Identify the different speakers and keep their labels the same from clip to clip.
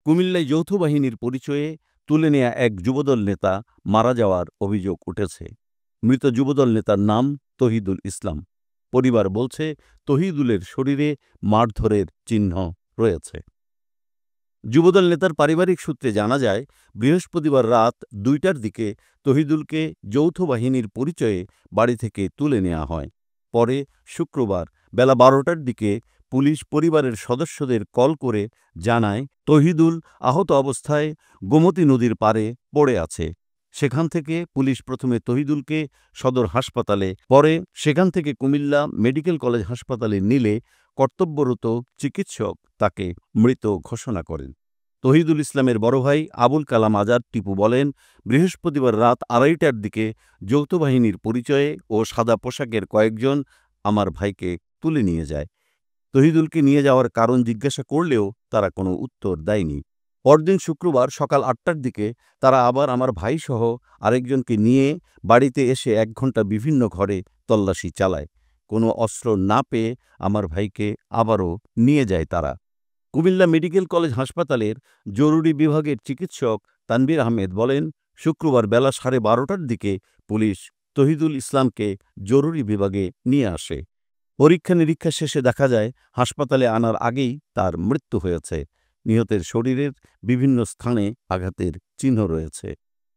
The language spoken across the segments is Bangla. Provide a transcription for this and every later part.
Speaker 1: কুমিল্লায় যৌথ বাহিনীর পরিচয়ে তুলে নেয়া এক যুবদল নেতা মারা যাওয়ার অভিযোগ উঠেছে। মৃত যুবদল নেতার নাম তহিদুল ইসলাম। পরিবার বলছে, তহিদুলের শরীরে মারধরের চিহ্ন রয়েছে। যুবদল নেতার পারিবারিক সূত্রে জানা যায়, বৃহস্পতিবার রাত ২টার দিকে তহিদুলকে যৌথ বাহিনীর পরিচয়ে বাড়ি থেকে তুলে নেওয়া হয়। পরে শুক্রবার বেলা ১২টার দিকে পুলিশ পরিবারের সদস্যদের কল করে জানায়, তহিদুল আহত অবস্থায় গোমতী নদীর পাড়ে পড়ে আছে। সেখান থেকে পুলিশ প্রথমে তহিদুলকে সদর হাসপাতালে, পরে সেখান থেকে কুমিল্লা মেডিকেল কলেজ হাসপাতালে নিলে কর্তব্যরত চিকিৎসক তাকে মৃত ঘোষণা করেন। তহিদুল ইসলামের বড় ভাই আবুল কালাম আজাদ টিপু বলেন, বৃহস্পতিবার রাত ২:৩০টার দিকে যৌথ বাহিনীর পরিচয়ে ও সাদা পোশাকের কয়েকজন আমার ভাইকে তুলে নিয়ে যায়। তহিদুলকে নিয়ে যাওয়ার কারণ জিজ্ঞাসা করলেও তারা কোনো উত্তর দেয়নি। পরদিন শুক্রবার সকাল ৮টার দিকে তারা আবার আমার ভাইসহ আরেকজনকে নিয়ে বাড়িতে এসে ১ ঘণ্টা বিভিন্ন ঘরে তল্লাশি চালায়। কোনো অস্ত্র না পেয়ে আমার ভাইকে আবারও নিয়ে যায় তারা। কুমিল্লা মেডিকেল কলেজ হাসপাতালের জরুরি বিভাগের চিকিৎসক তানভীর আহমেদ বলেন, শুক্রবার বেলা ১২:৩০টার দিকে পুলিশ তহিদুল ইসলামকে জরুরি বিভাগে নিয়ে আসে। পরীক্ষা নিরীক্ষা শেষে দেখা যায়, হাসপাতালে আনার আগেই তার মৃত্যু হয়েছে। নিহতের শরীরের বিভিন্ন স্থানে আঘাতের চিহ্ন রয়েছে।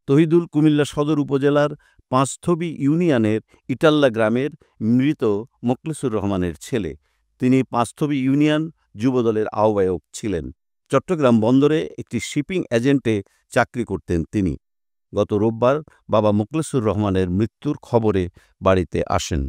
Speaker 1: তহিদুল কুমিল্লা সদর উপজেলার পাঁচথবি ইউনিয়নের ইটাল্লা গ্রামের মৃত মোখলেসুর রহমানের ছেলে। তিনি পাঁচথবি ইউনিয়ন যুবদলের আহ্বায়ক ছিলেন। চট্টগ্রাম বন্দরে একটি শিপিং এজেন্টে চাকরি করতেন তিনি। গত রোববার বাবা মোখলেসুর রহমানের মৃত্যুর খবরে বাড়িতে আসেন।